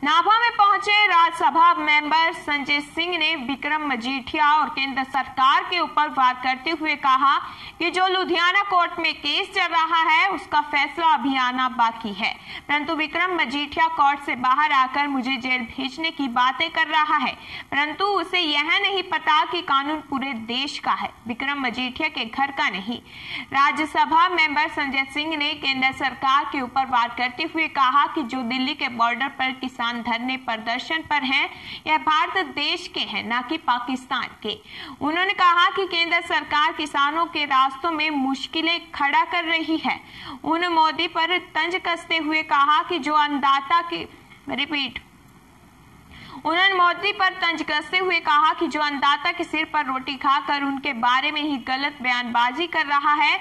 नाभा में पहुंचे राज्यसभा मेंबर संजय सिंह ने विक्रम मजीठिया और केंद्र सरकार के ऊपर वार करते हुए कहा कि जो लुधियाना कोर्ट में केस चल रहा है उसका फैसला अभी आना बाकी है, परंतु विक्रम मजीठिया कोर्ट से बाहर आकर मुझे जेल भेजने की बातें कर रहा है, परंतु उसे यह नहीं पता कि कानून पूरे देश का है, विक्रम मजीठिया के घर का नहीं। राज्यसभा मेंबर संजय सिंह ने केंद्र सरकार के ऊपर वार करते हुए कहा कि जो दिल्ली के बॉर्डर पर किसान धरने प्रदर्शन पर हैं, यह भारत देश के हैं, न कि पाकिस्तान के। उन्होंने कहा कि केंद्र सरकार किसानों के रास्तों में मुश्किलें खड़ा कर रही है। उन्होंने मोदी पर तंज कसते हुए कहा कि जो अन्नदाता की उन्होंने मोदी पर तंज कसते हुए कहा कि जो अन्नदाता के सिर पर रोटी खाकर उनके बारे में ही गलत बयानबाजी कर रहा है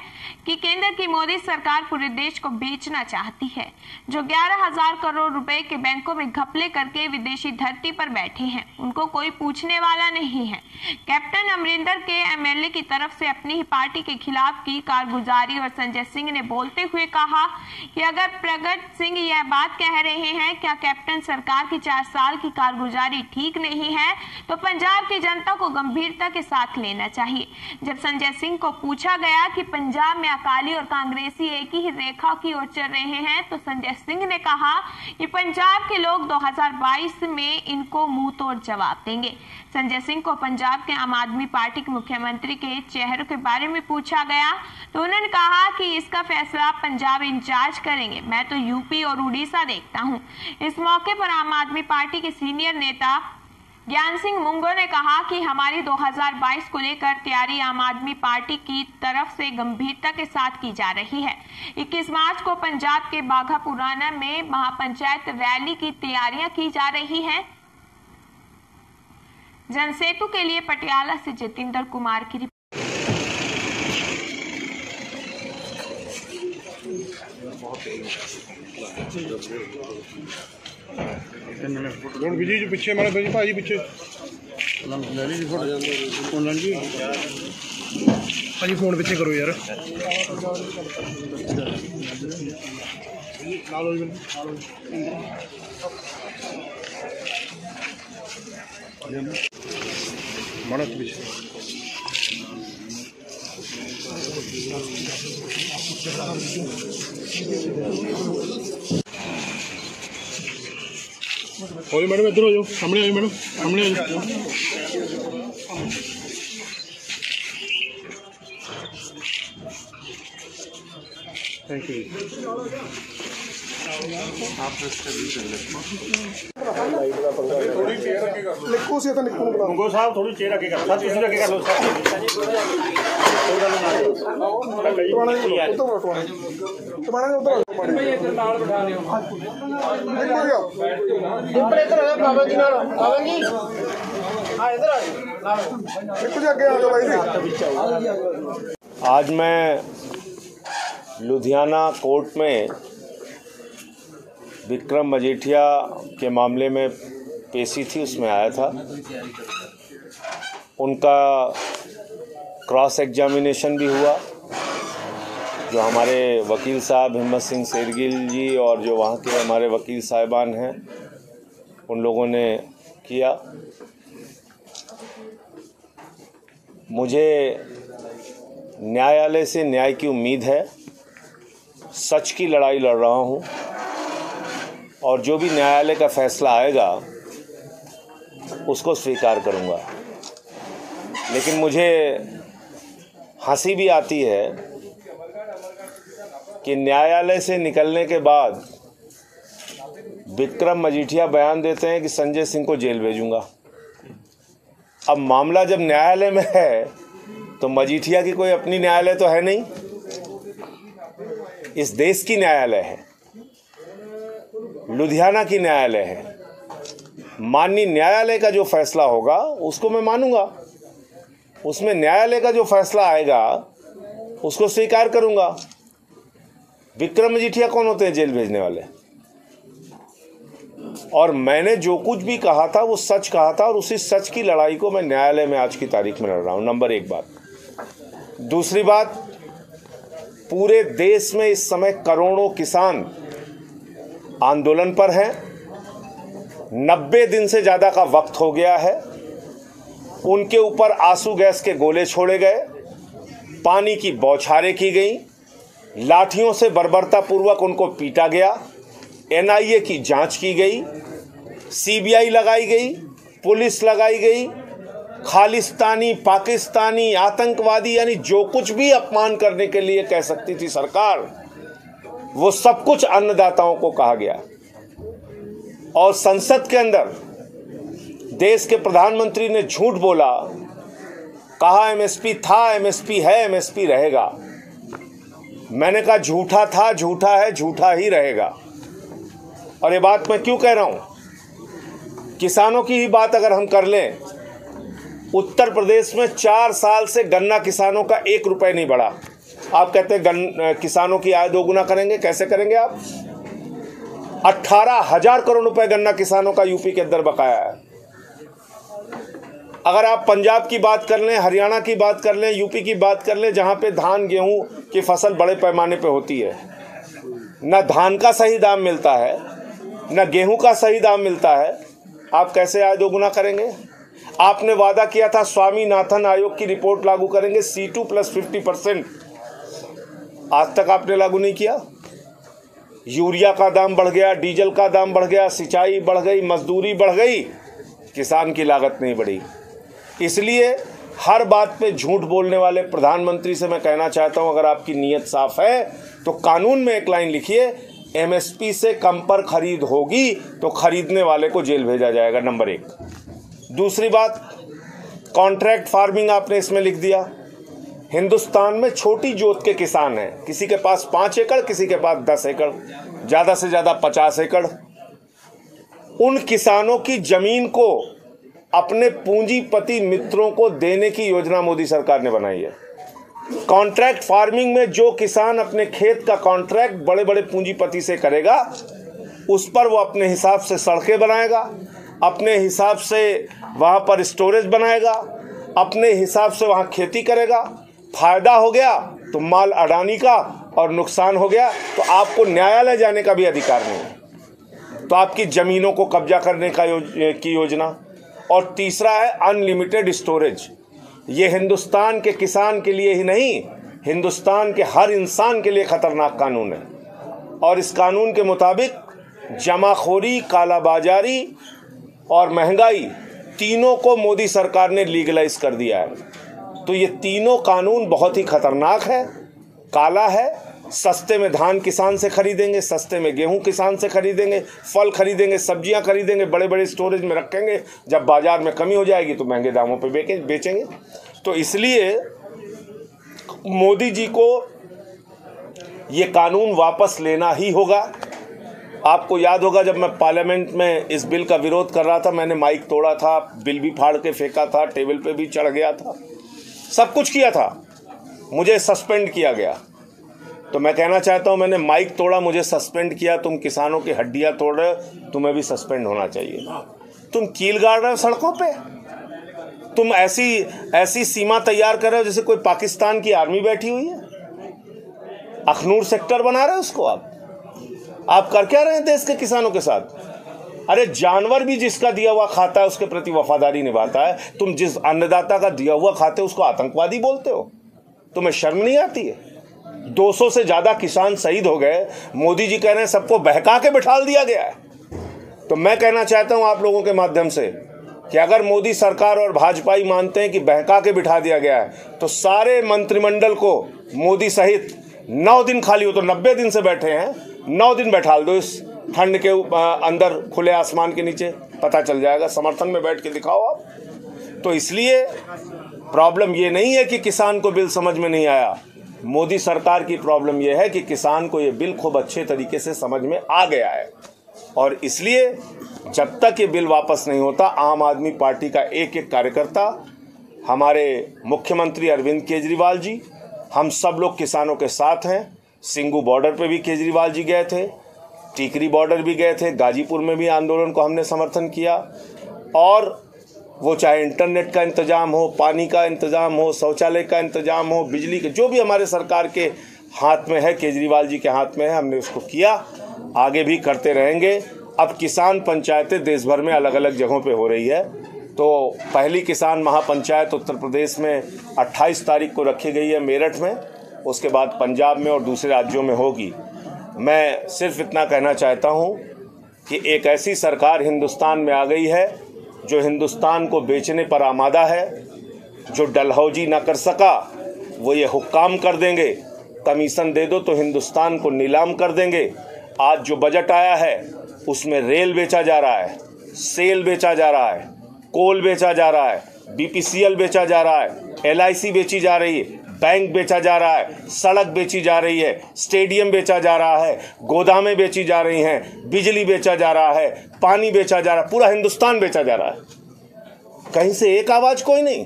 कि केंद्र की मोदी सरकार पूरे देश को बेचना चाहती है, जो 11,000 करोड़ रुपए के बैंकों में घपले करके विदेशी धरती पर बैठे हैं, उनको कोई पूछने वाला नहीं है। कैप्टन अमरिंदर के एमएलए की तरफ से अपनी ही पार्टी के खिलाफ की कारगुजारी और संजय सिंह ने बोलते हुए कहा कि अगर प्रगट सिंह यह बात कह रहे हैं क्या कैप्टन सरकार की 4 साल की कारगुजारी ठीक नहीं है, तो पंजाब की जनता को गंभीरता के साथ लेना चाहिए। जब संजय सिंह को पूछा गया कि पंजाब में अकाली और कांग्रेसी एक ही रेखा की ओर चल रहे हैं, तो संजय सिंह ने कहा कि पंजाब के लोग 2022 में इनको मुंह तोड़ जवाब देंगे। संजय सिंह को पंजाब के आम आदमी पार्टी के मुख्यमंत्री के चेहरे के बारे में पूछा गया तो उन्होंने कहा कि इसका फैसला पंजाब इंचार्ज करेंगे, मैं तो यूपी और उड़ीसा देखता हूं। इस मौके पर आम आदमी पार्टी के सीनियर नेता ज्ञान सिंह मुंगो ने कहा कि हमारी 2022 को लेकर तैयारी आम आदमी पार्टी की तरफ से गंभीरता के साथ की जा रही है। 21 मार्च को पंजाब के बाघा पुराना में महापंचायत रैली की तैयारियां की जा रही हैं। जनसेतु के लिए पटियाला से जितेंद्र कुमार की जी पिछे मारे भाजी पिछे भाजी फोन पिछे करो यार। मारा पीछे और मैडम इधर हो जाओ, सामने आ जाओ मैडम, सामने आ जाओ। Thank you. थोड़ी चेयर आगे कर लो। निक्कू से तो निक्कू बुलाओ। मुंगो साहब थोड़ी चेयर आगे कर लो। साथ इसमें आगे कर लो। तुम्हारा उधर नाल बिठा लियो। डिंपल इधर आ बाबा जी नाल। बाबा जी हां इधर आ निक्कू जी आगे आ जाओ भाई। आज मैं लुधियाना कोर्ट में विक्रम मजीठिया के मामले में पेशी थी, उसमें आया था। उनका क्रॉस एग्जामिनेशन भी हुआ, जो हमारे वकील साहब हिम्मत सिंह शेरगिल जी और जो वहाँ के हमारे वकील साहिबान हैं उन लोगों ने किया। मुझे न्यायालय से न्याय की उम्मीद है, सच की लड़ाई लड़ रहा हूँ और जो भी न्यायालय का फैसला आएगा उसको स्वीकार करूँगा। लेकिन मुझे हंसी भी आती है कि न्यायालय से निकलने के बाद विक्रम मजीठिया बयान देते हैं कि संजय सिंह को जेल भेजूंगा। अब मामला जब न्यायालय में है तो मजीठिया की कोई अपनी न्यायालय तो है नहीं, इस देश की न्यायालय है, लुधियाना की न्यायालय है। माननीय न्यायालय का जो फैसला होगा उसको मैं मानूंगा, उसमें न्यायालय का जो फैसला आएगा उसको स्वीकार करूंगा। विक्रम मजीठिया कौन होते हैं जेल भेजने वाले? और मैंने जो कुछ भी कहा था वो सच कहा था और उसी सच की लड़ाई को मैं न्यायालय में आज की तारीख में लड़ रहा हूं। नंबर 1 बात। दूसरी बात, पूरे देश में इस समय करोड़ों किसान आंदोलन पर हैं 90 दिन से ज़्यादा का वक्त हो गया है। उनके ऊपर आंसू गैस के गोले छोड़े गए, पानी की बौछारें की गई, लाठियों से बर्बरतापूर्वक उनको पीटा गया, NIA की जांच की गई, CBI लगाई गई, पुलिस लगाई गई, खालिस्तानी, पाकिस्तानी, आतंकवादी, यानी जो कुछ भी अपमान करने के लिए कह सकती थी सरकार, वो सब कुछ अन्नदाताओं को कहा गया। और संसद के अंदर देश के प्रधानमंत्री ने झूठ बोला, कहा MSP था, MSP है, MSP रहेगा। मैंने कहा झूठा था, झूठा है, झूठा ही रहेगा। और ये बात मैं क्यों कह रहा हूं? किसानों की ही बात अगर हम कर लें, उत्तर प्रदेश में 4 साल से गन्ना किसानों का 1 रुपए नहीं बढ़ा। आप कहते हैं किसानों की आय दोगुना करेंगे, कैसे करेंगे आप? 18,000 करोड़ रुपए गन्ना किसानों का यूपी के अंदर बकाया है। अगर आप पंजाब की बात कर लें, हरियाणा की बात कर लें, यूपी की बात कर लें, जहां पे धान गेहूं की फसल बड़े पैमाने पे होती है, न धान का सही दाम मिलता है, न गेहूं का सही दाम मिलता है, आप कैसे आय दोगुना करेंगे? आपने वादा किया था स्वामीनाथन आयोग की रिपोर्ट लागू करेंगे, C2 + 50%, आज तक आपने लागू नहीं किया। यूरिया का दाम बढ़ गया, डीजल का दाम बढ़ गया, सिंचाई बढ़ गई, मजदूरी बढ़ गई, किसान की लागत नहीं बढ़ी। इसलिए हर बात पे झूठ बोलने वाले प्रधानमंत्री से मैं कहना चाहता हूं, अगर आपकी नीयत साफ है तो कानून में एक लाइन लिखिए, MSP से कम पर खरीद होगी तो खरीदने वाले को जेल भेजा जाएगा, नंबर 1। दूसरी बात, कॉन्ट्रैक्ट फार्मिंग आपने इसमें लिख दिया। हिंदुस्तान में छोटी जोत के किसान हैं, किसी के पास 5 एकड़, किसी के पास 10 एकड़, ज़्यादा से ज़्यादा 50 एकड़। उन किसानों की जमीन को अपने पूंजीपति मित्रों को देने की योजना मोदी सरकार ने बनाई है। कॉन्ट्रैक्ट फार्मिंग में जो किसान अपने खेत का कॉन्ट्रैक्ट बड़े बड़े पूंजीपति से करेगा, उस पर वो अपने हिसाब से सड़कें बनाएगा, अपने हिसाब से वहाँ पर स्टोरेज बनाएगा, अपने हिसाब से वहाँ खेती करेगा। फायदा हो गया तो माल अडानी का, और नुकसान हो गया तो आपको न्यायालय जाने का भी अधिकार नहीं। तो आपकी ज़मीनों को कब्जा करने की योजना। और तीसरा है अनलिमिटेड स्टोरेज। ये हिंदुस्तान के किसान के लिए ही नहीं, हिंदुस्तान के हर इंसान के लिए खतरनाक कानून है। और इस कानून के मुताबिक जमाखोरी, कालाबाजारी और महंगाई, तीनों को मोदी सरकार ने लीगलाइज कर दिया है। तो ये तीनों कानून बहुत ही खतरनाक है, काला है। सस्ते में धान किसान से खरीदेंगे, सस्ते में गेहूं किसान से खरीदेंगे, फल खरीदेंगे, सब्जियां खरीदेंगे, बड़े बड़े स्टोरेज में रखेंगे, जब बाजार में कमी हो जाएगी तो महंगे दामों पे बेचेंगे। तो इसलिए मोदी जी को ये कानून वापस लेना ही होगा। आपको याद होगा, जब मैं पार्लियामेंट में इस बिल का विरोध कर रहा था, मैंने माइक तोड़ा था, बिल भी फाड़ के फेंका था, टेबल पे भी चढ़ गया था, सब कुछ किया था, मुझे सस्पेंड किया गया। तो मैं कहना चाहता हूं, मैंने माइक तोड़ा, मुझे सस्पेंड किया, तुम किसानों की हड्डियां तोड़ रहे हो, तुम्हें भी सस्पेंड होना चाहिए। तुम कील गाड़ रहे हो सड़कों पे, तुम ऐसी सीमा तैयार कर रहे हो जैसे कोई पाकिस्तान की आर्मी बैठी हुई है। अखनूर सेक्टर बना रहे हो उसको। आप कर क्या रहे हैं देश के किसानों के साथ? अरे जानवर भी जिसका दिया हुआ खाता है उसके प्रति वफादारी निभाता है। तुम जिस अन्नदाता का दिया हुआ खाते हो उसको आतंकवादी बोलते हो। तुम्हें शर्म नहीं आती है? 200 से ज्यादा किसान शहीद हो गए, मोदी जी कह रहे हैं सबको बहका के बिठा दिया गया है। तो मैं कहना चाहता हूं आप लोगों के माध्यम से कि अगर मोदी सरकार और भाजपा मानते हैं कि बहका के बिठा दिया गया है, तो सारे मंत्रिमंडल को मोदी सहित 9 दिन खाली हो, तो 90 दिन से बैठे हैं, 9 दिन बैठा दो इस ठंड के अंदर खुले आसमान के नीचे, पता चल जाएगा। समर्थन में बैठ के दिखाओ आप। तो इसलिए प्रॉब्लम ये नहीं है कि किसान को बिल समझ में नहीं आया, मोदी सरकार की प्रॉब्लम यह है कि किसान को ये बिल खूब अच्छे तरीके से समझ में आ गया है। और इसलिए जब तक ये बिल वापस नहीं होता, आम आदमी पार्टी का एक एक कार्यकर्ता, हमारे मुख्यमंत्री अरविंद केजरीवाल जी, हम सब लोग किसानों के साथ हैं। सिंगू बॉर्डर पे भी केजरीवाल जी गए थे, टीकरी बॉर्डर भी गए थे, गाजीपुर में भी आंदोलन को हमने समर्थन किया। और वो चाहे इंटरनेट का इंतज़ाम हो, पानी का इंतज़ाम हो, शौचालय का इंतज़ाम हो, बिजली के, जो भी हमारे सरकार के हाथ में है, केजरीवाल जी के हाथ में है, हमने उसको किया, आगे भी करते रहेंगे। अब किसान पंचायतें देश भर में अलग अलग जगहों पे हो रही है। तो पहली किसान महापंचायत उत्तर प्रदेश में 28 तारीख को रखी गई है मेरठ में, उसके बाद पंजाब में और दूसरे राज्यों में होगी। मैं सिर्फ इतना कहना चाहता हूँ कि एक ऐसी सरकार हिंदुस्तान में आ गई है जो हिंदुस्तान को बेचने पर आमादा है। जो डलहौजी ना कर सका वो ये हुक्काम कर देंगे, कमीशन दे दो तो हिंदुस्तान को नीलाम कर देंगे। आज जो बजट आया है उसमें रेल बेचा जा रहा है, सेल बेचा जा रहा है, कोल बेचा जा रहा है, BPCL बेचा जा रहा है, LIC बेची जा रही है, बैंक बेचा जा रहा है, सड़क बेची जा रही है, स्टेडियम बेचा जा रहा है, गोदामें बेची जा रही हैं, बिजली बेचा जा रहा है, पानी बेचा जा रहा है, पूरा हिंदुस्तान बेचा जा रहा है। कहीं से एक आवाज़ कोई नहीं।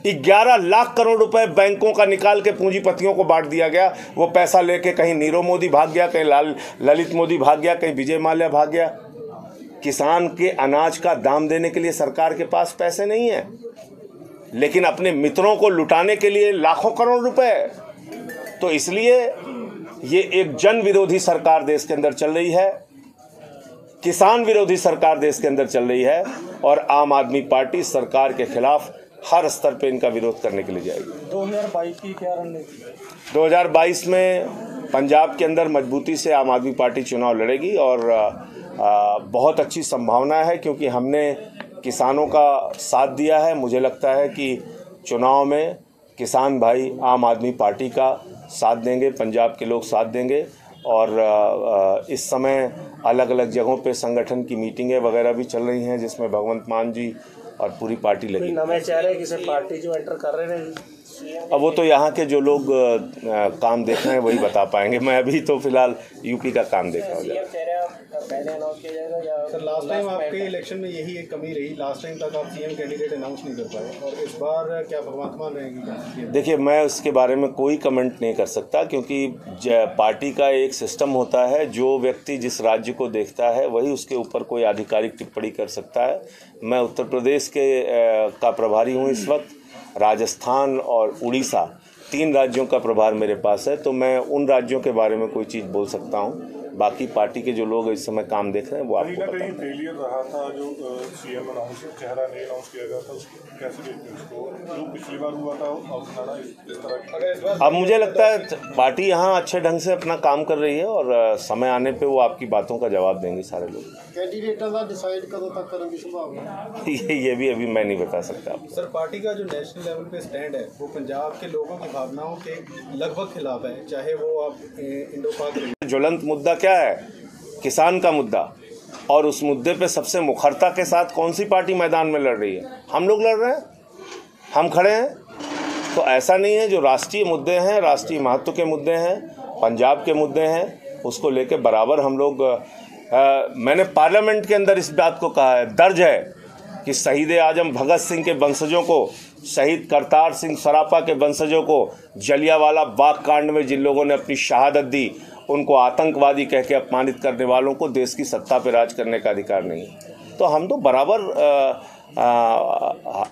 11 लाख करोड़ रुपए बैंकों का निकाल के पूंजीपतियों को बांट दिया गया। वो पैसा लेके कहीं नीरव मोदी भाग गया, कहीं ललित मोदी भाग गया, कहीं विजय माल्या भाग गया। किसान के अनाज का दाम देने के लिए सरकार के पास पैसे नहीं है, लेकिन अपने मित्रों को लुटाने के लिए लाखों करोड़ रुपए। तो इसलिए ये एक जन विरोधी सरकार देश के अंदर चल रही है, किसान विरोधी सरकार देश के अंदर चल रही है, और आम आदमी पार्टी सरकार के खिलाफ हर स्तर पे इनका विरोध करने के लिए जाएगी। 2022 की क्या रणनीति? 2022 में पंजाब के अंदर मजबूती से आम आदमी पार्टी चुनाव लड़ेगी और बहुत अच्छी संभावना है, क्योंकि हमने किसानों का साथ दिया है। मुझे लगता है कि चुनाव में किसान भाई आम आदमी पार्टी का साथ देंगे, पंजाब के लोग साथ देंगे। और इस समय अलग अलग जगहों पे संगठन की मीटिंगें वगैरह भी चल रही हैं, जिसमें भगवंत मान जी और पूरी पार्टी लगी। नए चेहरे किसी पार्टी जो एंटर कर रहे हैं, अब वो तो यहाँ के जो लोग काम देख रहे हैं वही बता पाएंगे। मैं अभी तो फिलहाल यूपी का काम देख रहा हूँ। सर, लास्ट टाइम आपके इलेक्शन में यही एक कमी रही, लास्ट टाइम तक आप CM कैंडिडेट अनाउंस नहीं कर पाए, और इस बार क्या भगवंत मान रहेंगी? देखिए, मैं उसके बारे में कोई कमेंट नहीं कर सकता, क्योंकि पार्टी का एक सिस्टम होता है। जो व्यक्ति जिस राज्य को देखता है वही उसके ऊपर कोई आधिकारिक टिप्पणी कर सकता है। मैं उत्तर प्रदेश का प्रभारी हूँ इस वक्त, राजस्थान और उड़ीसा 3 राज्यों का प्रभार मेरे पास है, तो मैं उन राज्यों के बारे में कोई चीज़ बोल सकता हूँ। बाकी पार्टी के जो लोग इस समय काम देख रहे हैं वो आपको पता है। फेलियर रहा था जो CM अनाउंस चेहरा नहीं अनाउंस किया गया था, उसको कैसे देखते हैं? उसको जो पिछली बार हुआ था और इस तरह। अब मुझे लगता है पार्टी यहाँ अच्छे ढंग से अपना काम कर रही है, और समय आने पे वो आपकी बातों का जवाब देंगे सारे लोग। कैंडिडेटों का डिसाइड कदों तक करने की संभावना? ये भी अभी मैं नहीं बता सकता। सर, पार्टी का जो नेशनल लेवल पे स्टैंड है वो पंजाब के लोगों की भावनाओं के लगभग खिलाफ है, चाहे वो आप इंडो पाक। ज्वलंत मुद्दा क्या है? किसान का मुद्दा, और उस मुद्दे पे सबसे मुखरता के साथ कौन सी पार्टी मैदान में लड़ रही है? हम लोग लड़ रहे हैं, हम खड़े हैं। तो ऐसा नहीं है, जो राष्ट्रीय मुद्दे हैं, राष्ट्रीय महत्व के मुद्दे हैं, पंजाब के मुद्दे हैं, उसको लेके बराबर हम लोग मैंने पार्लियामेंट के अंदर इस बात को कहा है, दर्ज है कि शहीद आजम भगत सिंह के वंशजों को, शहीद करतार सिंह सरापा के वंशजों को जलियांवाला बाग कांड में जिन लोगों ने अपनी शहादत दी, उनको आतंकवादी कह के अपमानित करने वालों को देश की सत्ता पर राज करने का अधिकार नहीं है। तो हम तो बराबर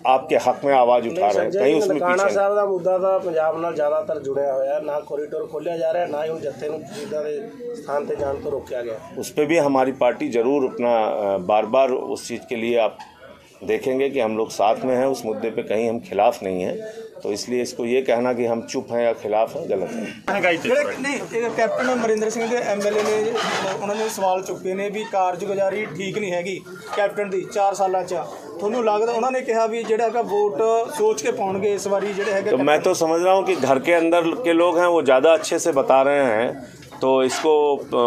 आपके हक में आवाज़ उठा रहे हैं, कहीं उसमें पीछे साहब का मुद्दा था पंजाब नाल ज़्यादातर जुड़िया होया, ना कॉरिडोर खोलिया जा रहा है, ना ही उन जत्थे नूं सीधा दे स्थान पर जाने तो रोकया गया। उस पर भी हमारी पार्टी ज़रूर अपना बार बार उस चीज़ के लिए आप देखेंगे कि हम लोग साथ में हैं उस मुद्दे पे, कहीं हम खिलाफ नहीं हैं। तो इसलिए इसको ये कहना कि हम चुप हैं या खिलाफ हैं, गलत है। नहीं, कैप्टन अमरिंदर सिंह के MLA ने उन्होंने सवाल चुके ने भी कारगुजारी ठीक नहीं हैगी कैप्टन दी 4 साल ਤੁਹਾਨੂੰ ਲੱਗਦਾ ਉਹਨਾਂ ने कहा भी ਜਿਹੜਾ ਹੈਗਾ वोट सोच के पाउणगे इस बारी ਜਿਹੜੇ ਹੈਗੇ। तो मैं तो समझ रहा हूँ कि घर के अंदर के लोग हैं वो ज़्यादा अच्छे से बता रहे हैं, तो इसको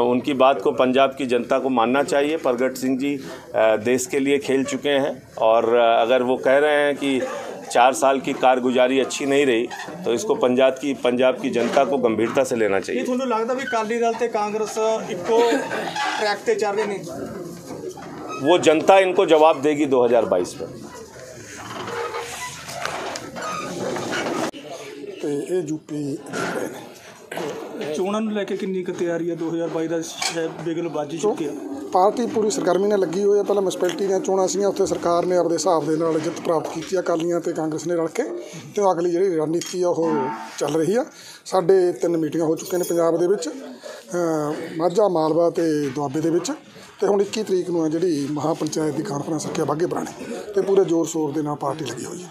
उनकी बात को पंजाब की जनता को मानना चाहिए। प्रगट सिंह जी देश के लिए खेल चुके हैं, और अगर वो कह रहे हैं कि 4 साल की कारगुजारी अच्छी नहीं रही, तो इसको पंजाब की जनता को गंभीरता से लेना चाहिए। ਤੁਹਾਨੂੰ ਲੱਗਦਾ ਵੀ ਅਕਾਲੀ ਦਲ ਤੇ ਕਾਂਗਰਸ ਇੱਕੋ ट्रैक ਤੇ ਚੱਲ ਰਹੇ ਨੇ? वो जनता इनको जवाब देगी 2022 में। ਤੇ ਇਹ ਯੂਪੀ ਚੋਣਾਂ ਨੂੰ ਲੈ ਕੇ ਕਿੰਨੀ ਕੁ ਤਿਆਰੀ ਹੈ? 2022 ਦਾ ਸ਼ਾਇਦ ਬਿਗਲ ਵੱਜ ਚੁੱਕਿਆ। ਪਾਰਟੀ ਪੂਰੀ ਸਰਗਰਮੀ ਨਾਲ ਲੱਗੀ ਹੋਈ ਹੈ। ਪਹਿਲਾਂ ਮਿਊਨਿਸਪੈਲਿਟੀ ਦੀਆਂ ਚੋਣਾਂ ਸੀਗੀਆਂ, ਉੱਥੇ ਸਰਕਾਰ ਨੇ ਆਪਦੇ ਹਿਸਾਬ ਦੇ ਨਾਲ ਜਿੱਤ ਪ੍ਰਾਪਤ ਕੀਤੀ ਆ, ਅਕਾਲੀਆਂ ਤੇ ਕਾਂਗਰਸ ਨੇ ਰਲ ਕੇ, ਅਤੇ ਅਗਲੀ ਜਿਹੜੀ ਰਣਨੀਤੀ ਆ ਉਹ ਚੱਲ ਰਹੀ ਆ। ਸਾਡੇ 3 ਮੀਟਿੰਗਾਂ ਹੋ ਚੁੱਕੀਆਂ ਨੇ ਪੰਜਾਬ ਦੇ ਵਿੱਚ, ਮਾਝਾ, ਮਾਲਵਾ ਅਤੇ ਦੁਆਬੇ ਦੇ ਵਿੱਚ, ਅਤੇ ਹੁਣ 21 ਤਰੀਕ ਨੂੰ ਹੈ ਜਿਹੜੀ ਮਹਾਪੰਚਾਇਤ ਦੀ ਕਾਨਫਰੰਸ ਰੱਖਿਆ ਬਾਘੇ ਪੁਰਾਣੇ, ਅਤੇ ਪੂਰੇ ਜ਼ੋਰ ਸ਼ੋਰ ਦੇ ਨਾਲ ਪਾਰਟੀ ਲੱਗੀ ਹੋਈ ਹੈ।